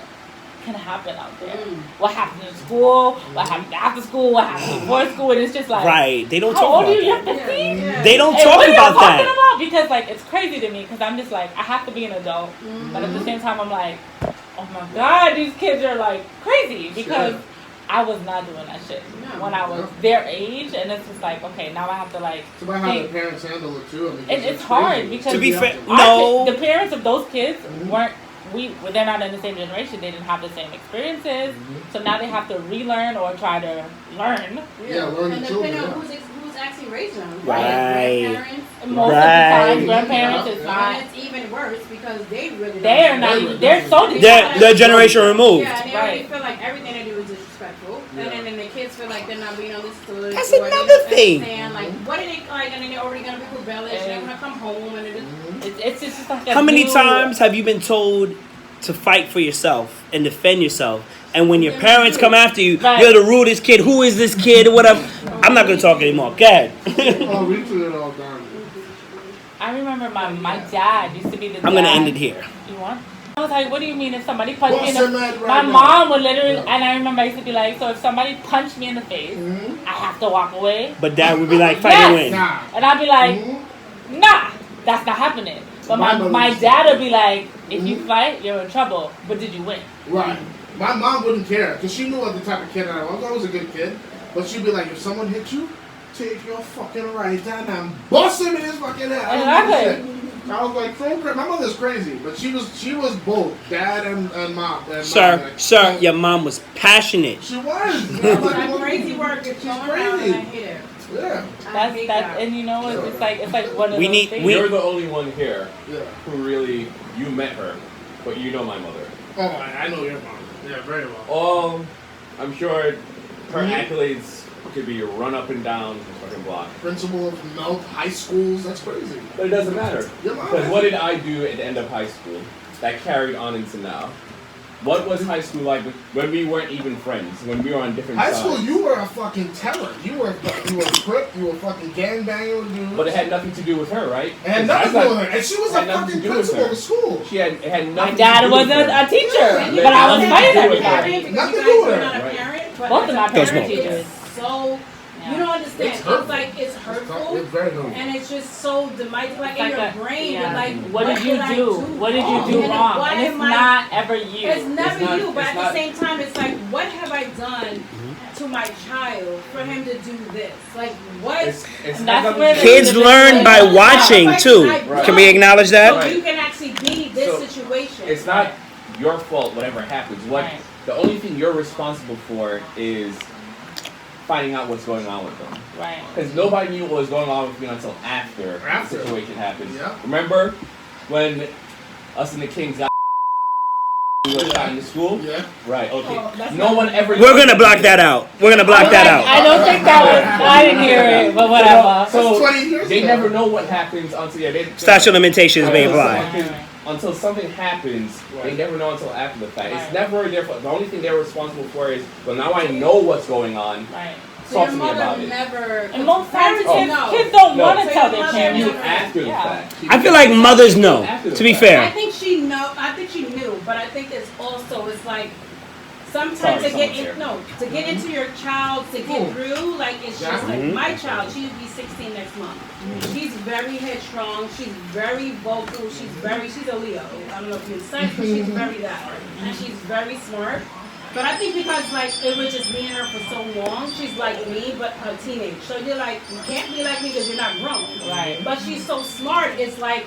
can happen out there. What happens in school, what happens after school, what happens before school, and it's just like they don't how talk old about are you? that. You're 15? They don't and talk what about are you that. About? Because like it's crazy to me because I'm just like I have to be an adult, but at the same time I'm like, oh my god, these kids are like crazy because I was not doing that shit when I was their age, and it's just like okay, now I have to like. It's about how the parents handle it too. I mean, it's hard because to be fair, the parents of those kids weren't. They're not in the same generation. They didn't have the same experiences, so now they have to relearn or try to learn. Learn and the children. Depending on who's actually raised them. Right. Grandparents. And most of the time, grandparents is And not. it's even worse because they really They are not even. They're so They're generation removed. Yeah, and they already feel like everything they do is disrespectful. And then the kids feel like they're not being understood. That's or another they don't thing. understand, like, what are they like? And then they're already going to be rebellious. They're going to come home. And It's just like a How many new- times have you been told to fight for yourself and defend yourself? And when your parents come after you, Right. you're the rudest kid. Who is this kid? Or whatever. I'm not gonna talk anymore. Go ahead. Oh, we do it all done. I remember my dad used to be the. I'm gonna dad. end it here. You want? I was like, what do you mean if somebody punched me in Boss the him right My now. mom would literally, and I remember I used to be like, so if somebody punched me in the face, I have to walk away. But Dad would be like, fight Yes. and win. Nah. And I'd be like, nah, that's not happening. But My my mother- dad would be like, if you fight, you're in trouble. But did you win? Right. My mom wouldn't care because she knew what the type of kid I was. I was a good kid. But she'd be like, if someone hit you, take your fucking right down and bust him in his fucking head. I don't give a shit. I was like, throw crazy. My mother's crazy, but she was both dad and mom. And Sir, mom, like, sir, your mom was passionate. She was. That crazy work is going around and I hate it. Yeah. I hate that. And you know what? It's like one of We those need- things. we- You're the only one here Yeah. who really, you met her, but you know my mother. Oh, I know your mom. Yeah, very well. I'm sure her accolades could be run up and down the fucking block. Principal of Mount High Schools. That's crazy. But it doesn't matter. Your mom. Because what did I do at the end of high school that carried on into now? What was high school like when we weren't even friends, when we were on different High sides? school, you were a fucking terror. You were a crip. You were a fucking gangbanger with dudes. But it had nothing to do with her, right? It had nothing to do with her. And she was a had nothing fucking to do with principal her. of school. It had My nothing to dad do was with her. a teacher, You but I was guys fighting have everybody. parents, Nothing you to do guys with were her. not a Right. parent, but Both of my as a parents parent, were teachers. it's so you don't understand. It's It's, hurtful. like it's hurtful, It's very hurtful. and it's just so like in Like your a- brain. yeah. Like, What did you I do? What did you do And wrong? why And it's am I- not ever you. It's never It's not- you, but it's at not- the same time, it's like, what have I done to my child for him to do this? Like, what? It's And not that's nothing where to the- do- Kids learn by watching too. Can we acknowledge So that? you can actually be this So, situation. It's not your fault, whatever happens. Right. The only thing you're responsible for is finding out what's going on with them. Right. Because nobody knew what was going on with me until after After. the situation happened. Yeah. Remember when us and the Kings got shot in the school? Yeah. Right, okay. Oh, that's No not- one ever... We're gonna block that out. We're gonna block that out. I don't think that was. I didn't hear it, but whatever. So, That's 20 years they ago. never know what happens until... they Statute of limitations may apply. Until something happens, they Right. never know until after the fact. Right. It's never their fault. The only thing they're responsible for is, well, now I know what's going on. Right. So Talk your to me mother about it. never. And most parents, Oh. kids don't No. want to So tell your their mother parents. You never- after the Yeah. fact. I feel like mothers know. To be I fair, think she I think she knew, but I think it's also it's like sometimes Sorry, to get someone's here. to get into your child to get Ooh. through, like it's just like Mhm. my child. She would be 16 next month. She's very headstrong. She's very vocal. She's a Leo. I don't know if you sense, but she's very that, and she's very smart. But I think because like it was just me and her for so long, she's like me, but a teenage. So you're like, you can't be like me because you're not grown. Right. But she's so smart. It's like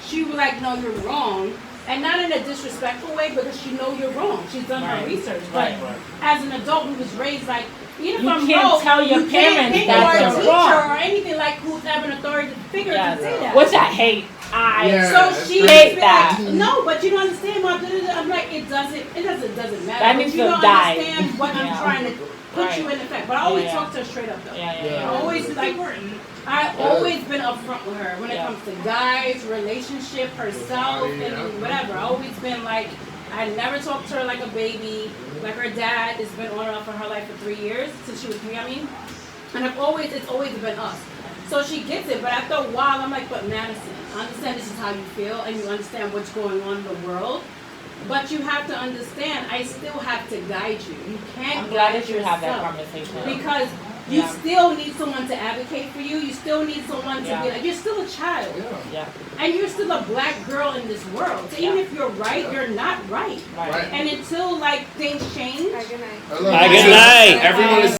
she was like, no, you're wrong, and not in a disrespectful way because she know you're wrong. She's done her Right. research. But Right. as an adult who was raised like, even You if I'm can't wrong, tell your you can't parents pick that or a they're teacher wrong. or anything like who's having authority figure Yes. to say that. Which I hate. Yeah. So she hate be that. like, no, but you don't understand. Mom. I'm like, it doesn't matter. That But needs you to don't die. understand what I'm Yeah. trying to put Right. you in effect. But I always Yeah. talk to her straight up though. Yeah. I always like, I've always been upfront with her when it Yeah. comes to guys, relationship, herself, Body, yeah. and whatever. I always been like, I never talked to her like a baby. Like her dad has been on and off in her life for 3 years since she was 3. I mean, and it's always been us. So she gets it, but after a while, I'm like, but Madison, I understand this is how you feel, and you understand what's going on in the world. But you have to understand, I still have to guide you. You can't I'm glad guide that you have that yourself. conversation. Because you Yeah. still need someone to advocate for you. You still need someone to Yeah. be like, you're still a child. Yeah. And you're still a black girl in this world. So even Yeah. if you're right, you're not right. Right. Right. And until like things change. I love Hi, you. good night. Everyone is...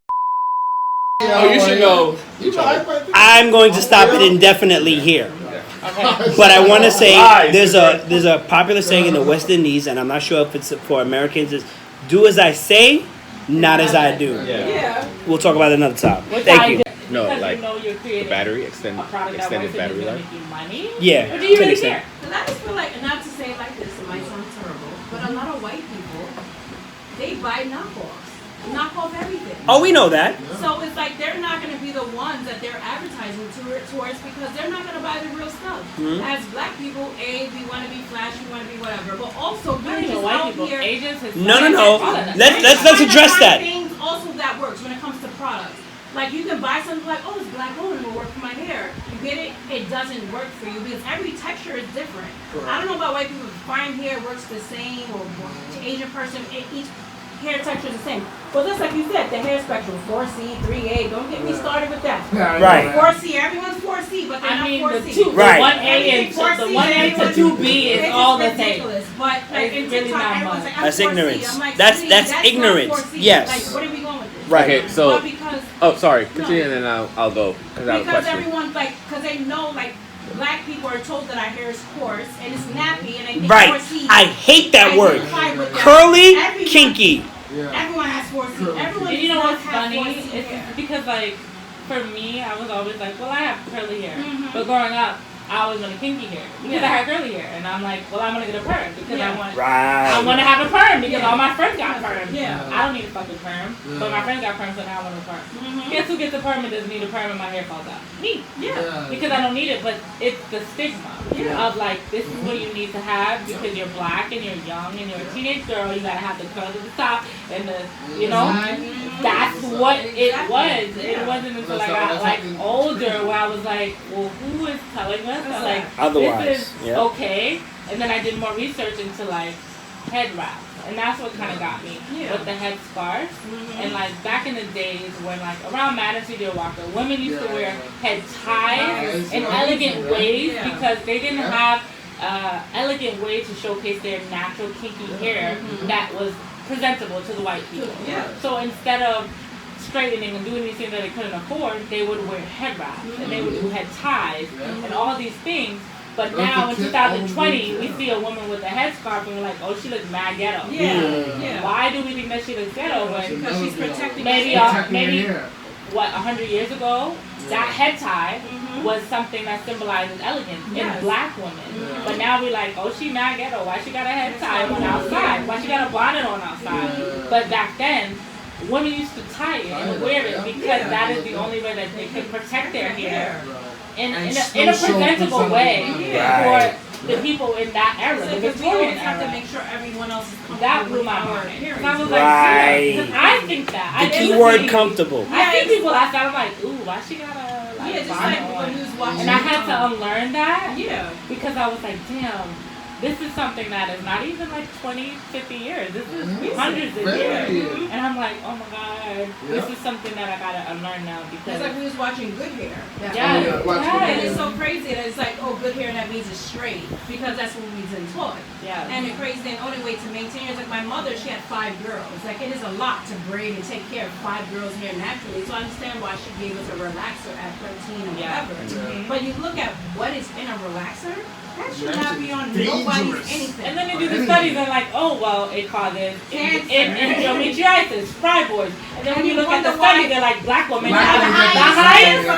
Yeah, Oh, you should know. You know, I I'm going to stop it indefinitely here. Okay. But I want to say Lies. there's a popular saying in the West Indies, and I'm not sure if it's for Americans. Is do as I say, not as I do. Yeah. Yeah. We'll talk about it another time. Which Thank I you. did. No, because like you know you're creating the battery a product that extended works and battery is going life. to make you money. Yeah, Or do you to an really extent. care? Because I just feel like, and not to say it like this, it might sound terrible, but a lot of white people, they buy knockoffs. Knock off everything. Oh, we know that. So it's like they're not going to be the ones that they're advertising towards because they're not going to buy the real stuff. Mm-hmm. As black people, we want to be flashy, we want to be whatever, but also Not we're even just white out people. here. Asians, No. Hispanics, Let's address that. Things also that works when it comes to products. Like you can buy something like, oh, this black woman will work for my hair. You get it? It doesn't work for you because every texture is different. Correct. I don't know about white people. Fine hair works the same, or to Asian person, each hair texture is the same. But just like you said, the hair spectrum, 4C, 3A. Don't get me started with that. Right. 4C, everyone's 4C, but they're I mean, not the 4C. two, Right. the 1A and the 1A to 2B is all the same. Ridiculous. But like in It's really TikTok, not everyone's much. like, I'm That's 4C. ignorance. I'm like, That's sweetie, not ignorance. 4C. Yes. Like, what are we going with this? Right. Okay, so But because oh, sorry, continue and then I'll go because I have a because question. everyone because they know black people are told that our hair is coarse and it's nappy and they think Right. 4C. I hate that word. identify with that. Curly, Everyone- kinky. Yeah. Everyone has 4C. Everyone And you know does what's not have funny? 4C It's hair. because like for me, I was always like, well, I have curly hair, Mhm. but growing up, I always wanted kinky hair because Yeah. I had curly hair, and I'm like, well, I'm gonna get a perm because Yeah. I want Right. to have a perm because Yeah. all my friends got perms. Yeah. I don't need a fucking perm, but my friends got perms, so now I want a perm. Mhm. Guess who gets a perm and doesn't need a perm and my hair falls out? Me. Yeah. Because I don't need it, but it's the stigma Yeah. of like, this is what you need to have because you're black and you're young and you're a teenage girl. You gotta have the curls at the top and the, you know, that's what it was. It wasn't until I got like older where I was like, well, who is telling us that like Otherwise, this is yeah. okay? And then I did more research into like head wraps. And that's what kind of got me with the head scarf. And like back in the days when like around Madison Studio Walker, women used to wear head ties in elegant ways because they didn't have elegant way to showcase their natural kinky hair that was presentable to the white people. So instead of straightening and doing these things that they couldn't afford, they would wear head wraps and they would do head ties and all these things. But now in 2020, we see a woman with a headscarf and we're like, oh, she looks mad ghetto. Yeah. Why do we think that she looks ghetto when Because she's protecting maybe herself. what 100 years ago, that head tie was something that symbolizes elegance in black women. But now we're like, oh, she mad ghetto. Why she got a head tie on outside? Why she got a bonnet on outside? But back then, women used to tie it and wear it because that is the only way that they could protect their hair in a presentable way for the people in that era, the Because we always Victorian have to era. make sure everyone else is comfortable. That blew with my our mind. appearance. 'Cause I was like, Right. because I think that. The I key never word see- comfortable. I see people outside, I'm like, ooh, why she got a Yeah, just bonnet like on? when we was watching. And I had to unlearn that Yeah. because I was like, damn, this is something that is not even like 20, 50 years. This is hundreds of years. And I'm like, oh my God, this is something that I gotta unlearn now because It's like we was watching Good Hair. yes, And it's so crazy that it's like, oh, good hair, that means it's straight. Because that's what we've been taught. yeah. And the crazy thing, the only way to maintain it is like my mother, she had 5 girls. Like it is a lot to braid and take care of 5 girls' hair naturally. So I understand why she gave us a relaxer at 13 or whatever. But you look at what is in a relaxer, that should not be on nobody's anything. And then they do the studies and like, oh well, it causes endometriosis, fibroids. And then when you look at the study, they're like, black women have the highest.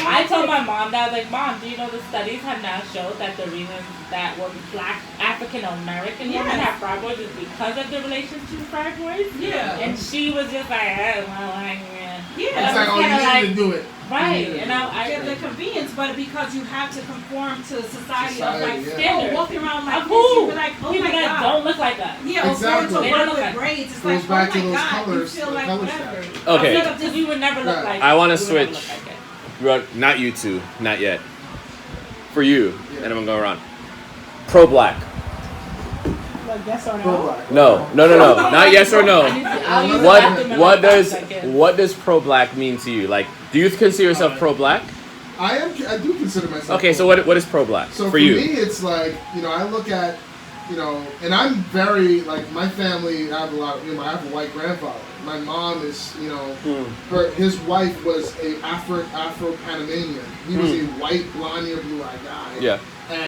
I told my mom that, I was like, Mom, do you know the studies have now showed that the reason that black African American women have fibroids is because of the relationship to fibroids? Yeah. And she was just like, oh, well, Yeah. It's like, oh, you need to do it. right. And I Get the convenience, but because you have to conform to society of like Standards. walking around like Of this, who? you be like, oh People my that God. don't look like us. Yeah, Exactly. or They going don't to look work like- with braids. It's Goes like, back oh to my those God, colors, you feel the like color whatever. stack. Okay. Because we would never look like. I want to we would never switch. look like it. Not you two, not yet. For you, and I'm gonna go around. Pro black. Like yes or no? No, not yes or no. I'll use the bathroom in like 5 seconds. What does pro black mean to you? Like, do you consider yourself pro black? I do consider myself. Okay, so what is pro black So for you? me, it's like, I look at, and I'm very, like, my family, I have a lot of, I have a white grandfather. My mom is, his wife was a Afro-Panamanian. He was a white, blonde-haired, blue-eyed guy. Yeah.